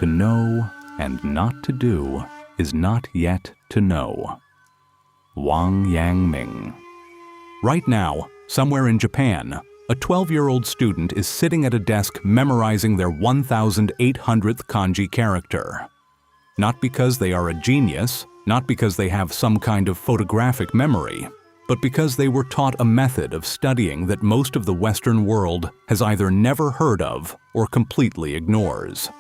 To know and not to do is not yet to know. Wang Yangming. Right now, somewhere in Japan, a 12-year-old student is sitting at a desk memorizing their 1,800th kanji character. Not because they are a genius, not because they have some kind of photographic memory, but because they were taught a method of studying that most of the Western world has either never heard of or completely ignores.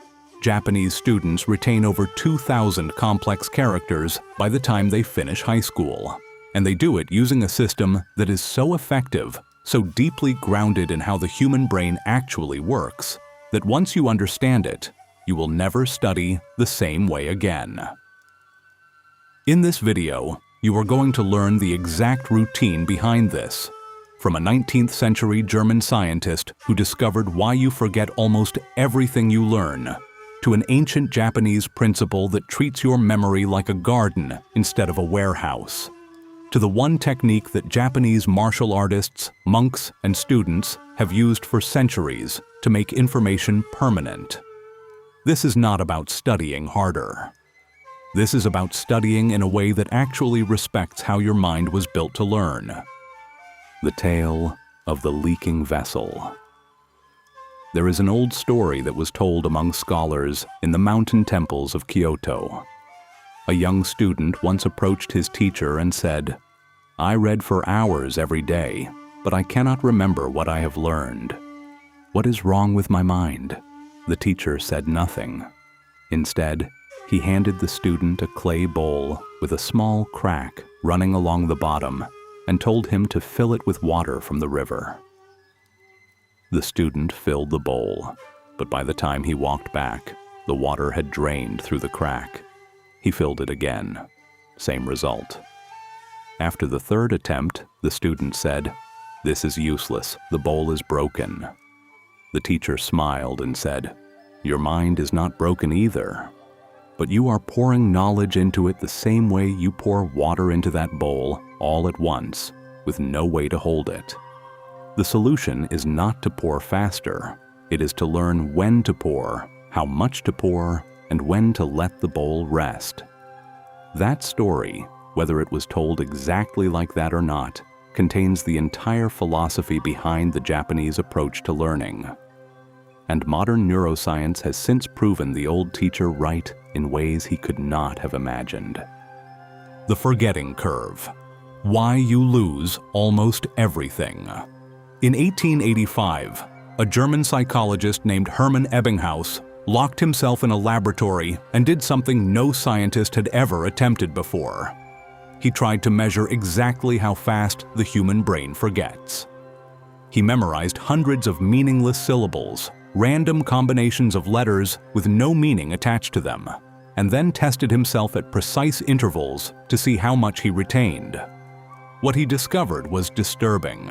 Japanese students retain over 2,000 complex characters by the time they finish high school, and they do it using a system that is so effective, so deeply grounded in how the human brain actually works, that once you understand it, you will never study the same way again. In this video, you are going to learn the exact routine behind this, from a 19th century German scientist who discovered why you forget almost everything you learn, to an ancient Japanese principle that treats your memory like a garden instead of a warehouse, to the one technique that Japanese martial artists, monks, and students have used for centuries to make information permanent. This is not about studying harder. This is about studying in a way that actually respects how your mind was built to learn. The tale of the leaking vessel. There is an old story that was told among scholars in the mountain temples of Kyoto. A young student once approached his teacher and said, "I read for hours every day, but I cannot remember what I have learned. What is wrong with my mind?" The teacher said nothing. Instead, he handed the student a clay bowl with a small crack running along the bottom and told him to fill it with water from the river. The student filled the bowl, but by the time he walked back, the water had drained through the crack. He filled it again. Same result. After the third attempt, the student said, "This is useless. The bowl is broken." The teacher smiled and said, "Your mind is not broken either, but you are pouring knowledge into it the same way you pour water into that bowl all at once, with no way to hold it. The solution is not to pour faster. It is to learn when to pour, how much to pour, and when to let the bowl rest." That story, whether it was told exactly like that or not, contains the entire philosophy behind the Japanese approach to learning. And modern neuroscience has since proven the old teacher right in ways he could not have imagined. The forgetting curve. Why you lose almost everything. In 1885, a German psychologist named Hermann Ebbinghaus locked himself in a laboratory and did something no scientist had ever attempted before. He tried to measure exactly how fast the human brain forgets. He memorized hundreds of meaningless syllables, random combinations of letters with no meaning attached to them, and then tested himself at precise intervals to see how much he retained. What he discovered was disturbing.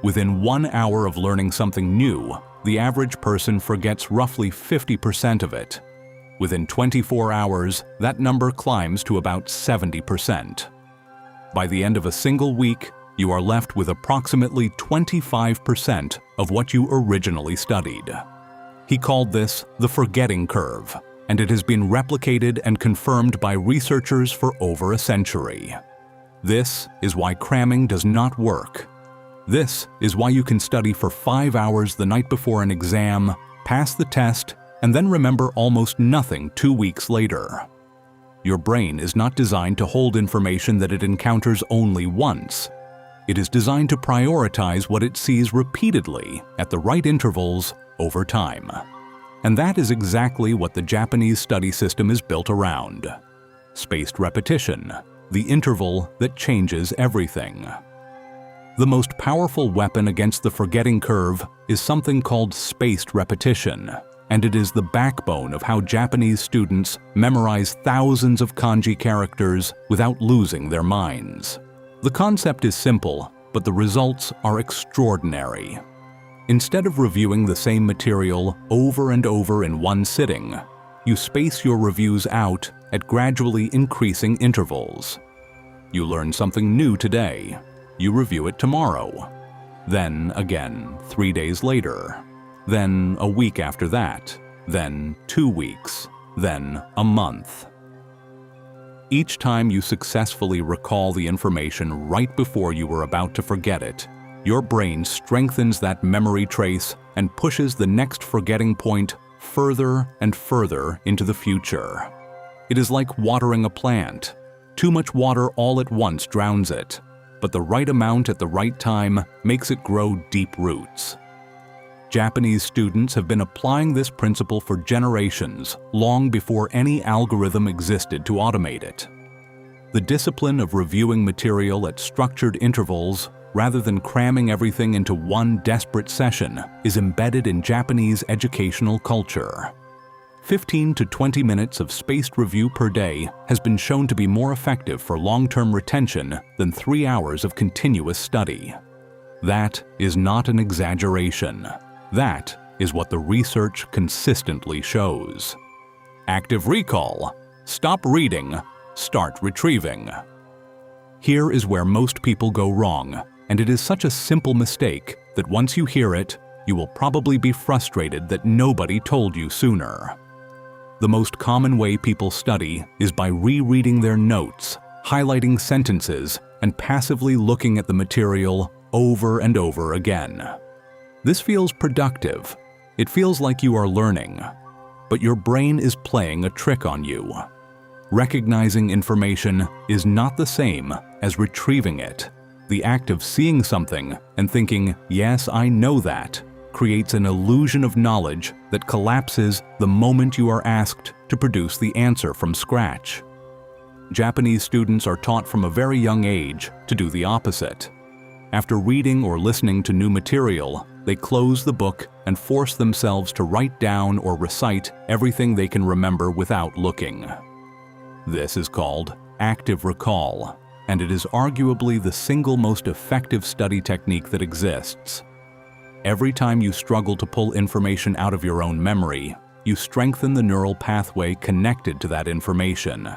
Within 1 hour of learning something new, the average person forgets roughly 50% of it. Within 24 hours, that number climbs to about 70%. By the end of a single week, you are left with approximately 25% of what you originally studied. He called this the forgetting curve, and it has been replicated and confirmed by researchers for over a century. This is why cramming does not work. This is why you can study for 5 hours the night before an exam, pass the test, and then remember almost nothing 2 weeks later. Your brain is not designed to hold information that it encounters only once. It is designed to prioritize what it sees repeatedly at the right intervals over time. And that is exactly what the Japanese study system is built around. Spaced repetition, the interval that changes everything. The most powerful weapon against the forgetting curve is something called spaced repetition, and it is the backbone of how Japanese students memorize thousands of kanji characters without losing their minds. The concept is simple, but the results are extraordinary. Instead of reviewing the same material over and over in one sitting, you space your reviews out at gradually increasing intervals. You learn something new today. You review it tomorrow. Then again 3 days later. Then a week after that. then 2 weeks, then a month. Each time you successfully recall the information right before you were about to forget it, your brain strengthens that memory trace and pushes the next forgetting point further and further into the future. It is like watering a plant. Too much water all at once drowns it, but the right amount at the right time makes it grow deep roots. Japanese students have been applying this principle for generations, long before any algorithm existed to automate it. The discipline of reviewing material at structured intervals rather than cramming everything into one desperate session is embedded in Japanese educational culture. 15 to 20 minutes of spaced review per day has been shown to be more effective for long-term retention than 3 hours of continuous study. That is not an exaggeration. That is what the research consistently shows. Active recall. Stop reading. Start retrieving. Here is where most people go wrong, and it is such a simple mistake that once you hear it, you will probably be frustrated that nobody told you sooner. The most common way people study is by rereading their notes, highlighting sentences, and passively looking at the material over and over again. This feels productive. It feels like you are learning, but your brain is playing a trick on you. Recognizing information is not the same as retrieving it. The act of seeing something and thinking, "Yes, I know that," creates an illusion of knowledge that collapses the moment you are asked to produce the answer from scratch. Japanese students are taught from a very young age to do the opposite. After reading or listening to new material, they close the book and force themselves to write down or recite everything they can remember without looking. This is called active recall, and it is arguably the single most effective study technique that exists. Every time you struggle to pull information out of your own memory, you strengthen the neural pathway connected to that information.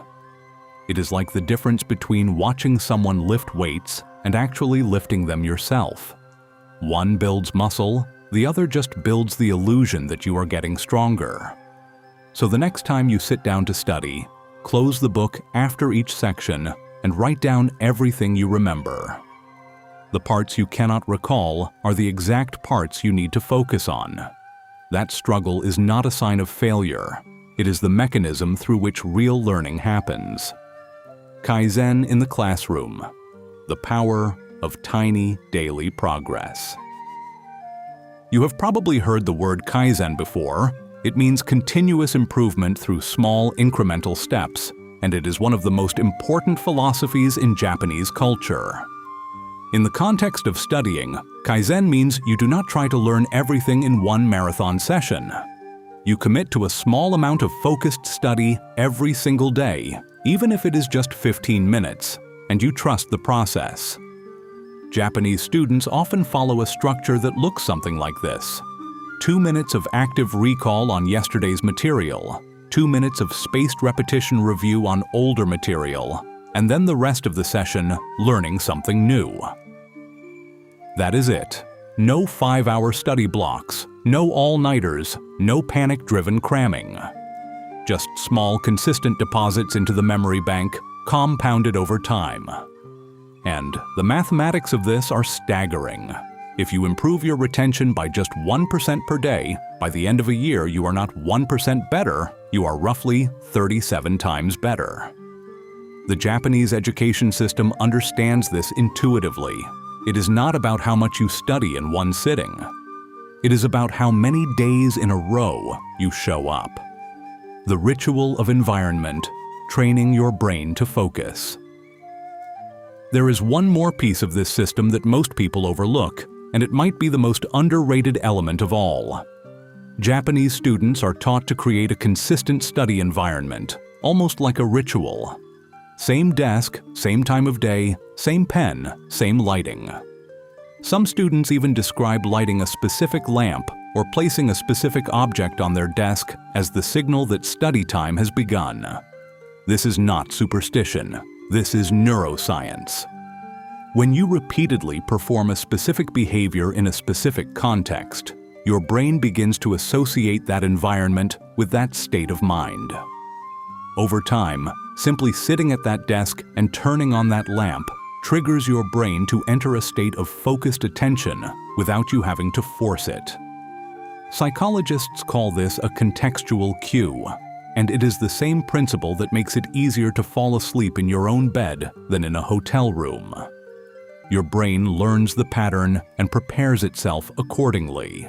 It is like the difference between watching someone lift weights and actually lifting them yourself. One builds muscle, the other just builds the illusion that you are getting stronger. So the next time you sit down to study, close the book after each section and write down everything you remember. The parts you cannot recall are the exact parts you need to focus on. That struggle is not a sign of failure. It is the mechanism through which real learning happens. Kaizen in the classroom. The power of tiny daily progress. You have probably heard the word Kaizen before. It means continuous improvement through small incremental steps, and it is one of the most important philosophies in Japanese culture. In the context of studying, Kaizen means you do not try to learn everything in one marathon session. You commit to a small amount of focused study every single day, even if it is just 15 minutes, and you trust the process. Japanese students often follow a structure that looks something like this. 2 minutes of active recall on yesterday's material, 2 minutes of spaced repetition review on older material, and then the rest of the session learning something new. That is it. No 5-hour study blocks, no all-nighters, no panic-driven cramming. Just small, consistent deposits into the memory bank, compounded over time. And the mathematics of this are staggering. If you improve your retention by just 1% per day, by the end of a year you are not 1% better, you are roughly 37 times better. The Japanese education system understands this intuitively. It is not about how much you study in one sitting. It is about how many days in a row you show up. The ritual of environment, training your brain to focus. There is one more piece of this system that most people overlook, and it might be the most underrated element of all. Japanese students are taught to create a consistent study environment, almost like a ritual. Same desk, same time of day, same pen, same lighting. Some students even describe lighting a specific lamp or placing a specific object on their desk as the signal that study time has begun. This is not superstition. This is neuroscience. When you repeatedly perform a specific behavior in a specific context, your brain begins to associate that environment with that state of mind. Over time, simply sitting at that desk and turning on that lamp triggers your brain to enter a state of focused attention without you having to force it. Psychologists call this a contextual cue, and it is the same principle that makes it easier to fall asleep in your own bed than in a hotel room. Your brain learns the pattern and prepares itself accordingly.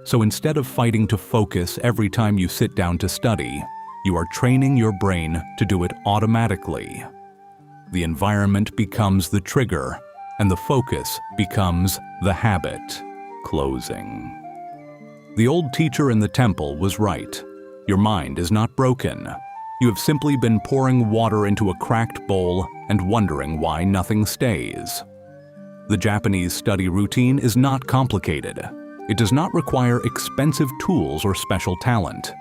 So instead of fighting to focus every time you sit down to study, you are training your brain to do it automatically. The environment becomes the trigger, and the focus becomes the habit. Closing. The old teacher in the temple was right. Your mind is not broken. You have simply been pouring water into a cracked bowl and wondering why nothing stays. The Japanese study routine is not complicated. It does not require expensive tools or special talent.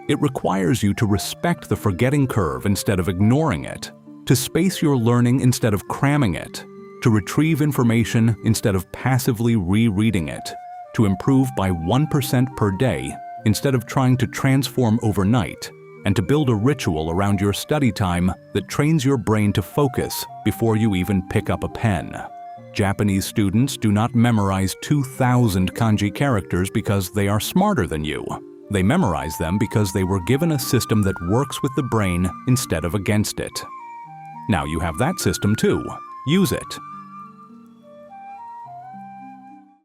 It requires you to respect the forgetting curve instead of ignoring it, to space your learning instead of cramming it, to retrieve information instead of passively rereading it, to improve by 1% per day instead of trying to transform overnight, and to build a ritual around your study time that trains your brain to focus before you even pick up a pen. Japanese students do not memorize 2,000 kanji characters because they are smarter than you. They memorize them because they were given a system that works with the brain instead of against it. Now you have that system too. Use it.